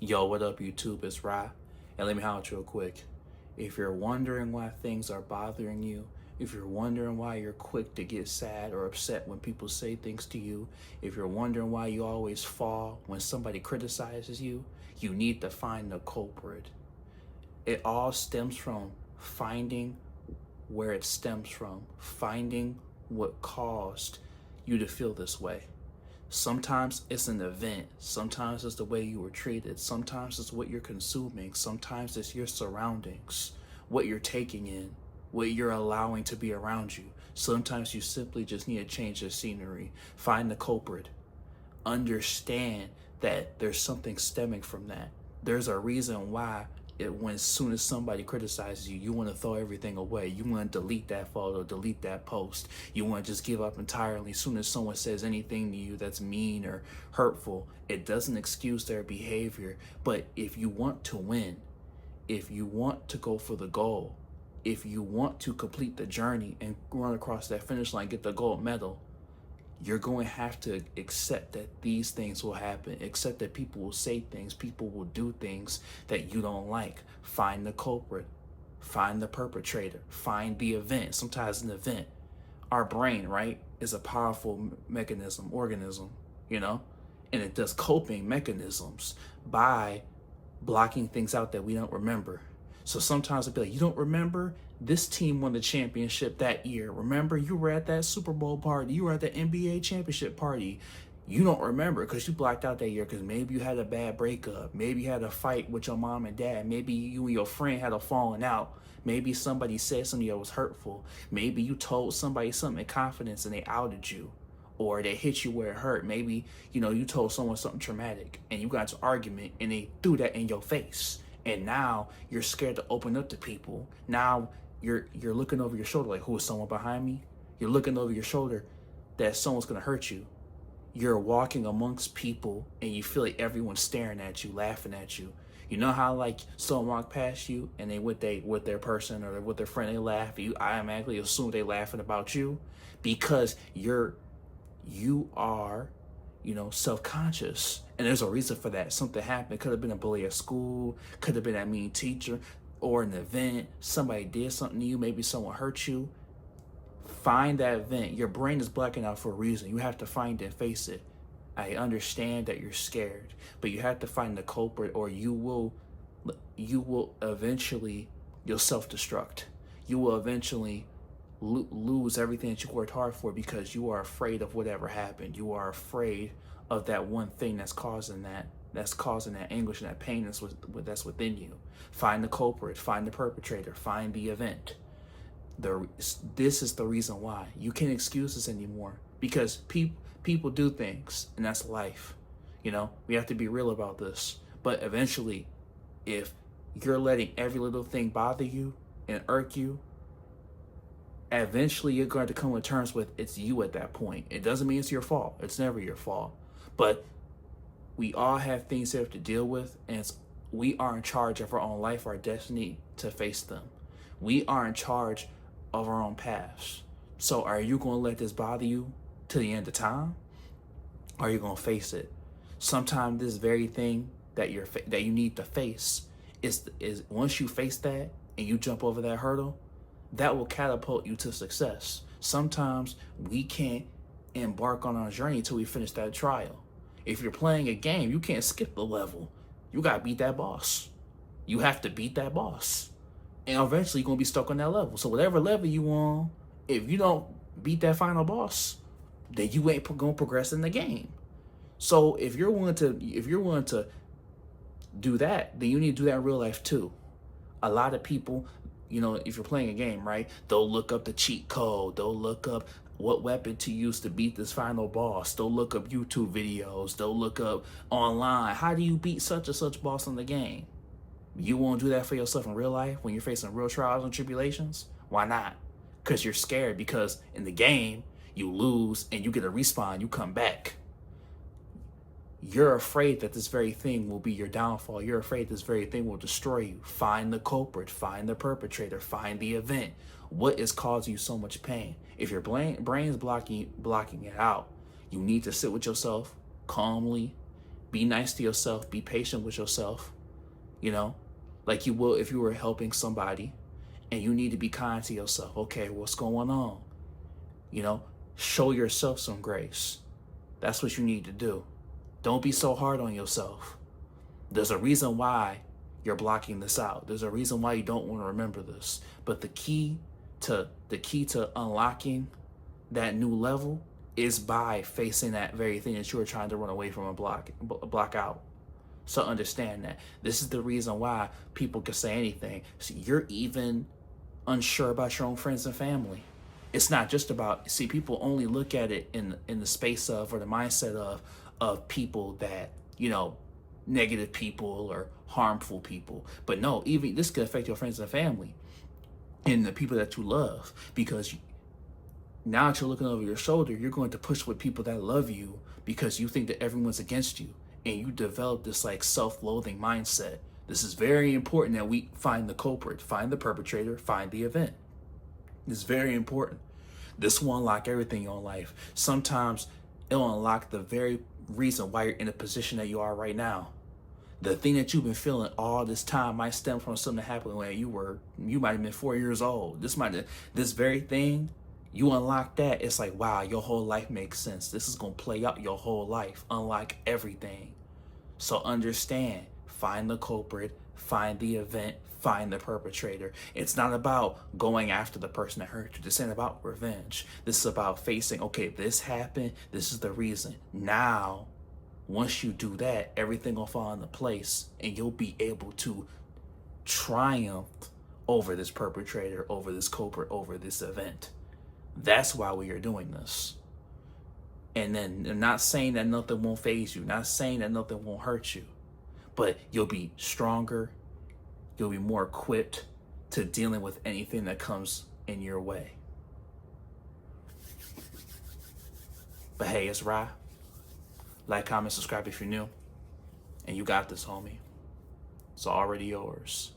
Yo, what up, YouTube? It's Ra. And let me holler real quick. If you're wondering why things are bothering you, if you're wondering why you're quick to get sad or upset when people say things to you, if you're wondering why you always fall when somebody criticizes you, you need to find the culprit. It all stems from finding where it stems from, finding what caused you to feel this way. Sometimes it's an event. Sometimes it's the way you were treated. Sometimes it's what you're consuming. Sometimes it's your surroundings, what you're taking in, what you're allowing to be around you. Sometimes you simply just need to change the scenery. Find the culprit. Understand that there's something stemming from that. There's a reason why when as soon as somebody criticizes you, you want to throw everything away. You want to delete that photo, delete that post. You want to just give up entirely. As soon as someone says anything to you that's mean or hurtful, it doesn't excuse their behavior. But if you want to win, if you want to go for the goal, if you want to complete the journey and run across that finish line, get the gold medal, you're going to have to accept that these things will happen, accept that people will say things, people will do things that you don't like. Find the culprit, find the perpetrator, find the event. Sometimes an event. Our brain, right, is a powerful organism, and it does coping mechanisms by blocking things out that we don't remember. So sometimes it'll be like, you don't remember? This team won the championship that year. Remember, you were at that Super Bowl party. You were at the NBA championship party. You don't remember because you blacked out that year because maybe you had a bad breakup. Maybe you had a fight with your mom and dad. Maybe you and your friend had a falling out. Maybe somebody said something that was hurtful. Maybe you told somebody something in confidence and they outed you, or they hit you where it hurt. Maybe, you told someone something traumatic and you got into an argument and they threw that in your face. And now you're scared to open up to people. Now you're looking over your shoulder like, who is someone behind me? You're looking over your shoulder that someone's gonna hurt you. You're walking amongst people and you feel like everyone's staring at you, laughing at you. You know how like someone walk past you and they with their person or with their friend, they laugh, you automatically assume they laughing about you because you are self-conscious. And there's a reason for that. Something happened. It could have been a bully at school, could have been a mean teacher, or an event. Somebody did something to you, maybe someone hurt you. Find that event. Your brain is blacking out for a reason. You have to find it and face it. I understand that you're scared, but you have to find the culprit or you will eventually, you'll self-destruct. You will eventually lose everything that you worked hard for because you are afraid of whatever happened. You are afraid of that one thing that's causing that anguish and that pain that's within you. Find the culprit, find the perpetrator, find the event. This is the reason why. You can't excuse this anymore because people do things and that's life. We have to be real about this. But eventually, if you're letting every little thing bother you and irk you, eventually you're going to come to terms with it's you at that point. It doesn't mean it's your fault. It's never your fault. But we all have things that we have to deal with, and we are in charge of our own life, our destiny, to face them. We are in charge of our own past. So are you going to let this bother you to the end of time? Or are you going to face it? Sometimes this very thing that you need to face is once you face that and you jump over that hurdle, that will catapult you to success. Sometimes we can't embark on our journey until we finish that trial. If you're playing a game, you can't skip the level. You got to beat that boss. You have to beat that boss. And eventually you're going to be stuck on that level. So whatever level you on, if you don't beat that final boss, then you ain't going to progress in the game. So if you're willing to do that, then you need to do that in real life too. A lot of people, if you're playing a game, right, they'll look up the cheat code. They'll look up what weapon to use to beat this final boss. They'll look up YouTube videos. They'll look up online. How do you beat such and such boss in the game? You won't do that for yourself in real life when you're facing real trials and tribulations? Why not? Because you're scared, because in the game, you lose and you get a respawn, you come back. You're afraid that this very thing will be your downfall. You're afraid this very thing will destroy you. Find the culprit, find the perpetrator, find the event. What is causing you so much pain? If your brain is blocking it out, you need to sit with yourself calmly Be nice to yourself. Be patient with yourself, you know, like you will if you were helping somebody, and you need to be kind to yourself. Okay, what's going on? You know, show yourself some grace. That's what you need to do. Don't be so hard on yourself. There's a reason why you're blocking this out. There's a reason why you don't want to remember this. But the key to unlocking that new level is by facing that very thing that you were trying to run away from and block out. So understand that. This is the reason why people can say anything. See, you're even unsure about your own friends and family. It's not just about, see, people only look at it in the space of, or the mindset of people that, you know, negative people or harmful people. But no, even this could affect your friends and family and the people that you love, because now that you're looking over your shoulder, you're going to push with people that love you because you think that everyone's against you, and you develop this like self-loathing mindset. This is very important that we find the culprit, find the perpetrator, find the event. It's very important. This will unlock everything in your life. Sometimes it'll unlock the very reason why you're in the position that you are right now. The thing that you've been feeling all this time might stem from something that happened when you might have been 4 years old. This very thing, you unlock that, it's like, wow, your whole life makes sense. This is going to play out your whole life, unlock everything. So understand, find the culprit, find the event, find the perpetrator. It's not about going after the person that hurt you. This ain't about revenge. This is about facing, okay, this happened. This is the reason. Now, once you do that, everything will fall into place, and you'll be able to triumph over this perpetrator, over this culprit, over this event. That's why we are doing this. And then I'm not saying that nothing won't faze you, not saying that nothing won't hurt you, but you'll be stronger. You'll be more equipped to dealing with anything that comes in your way. But hey, it's Ra. Like, comment, subscribe if you're new. And you got this, homie. It's already yours.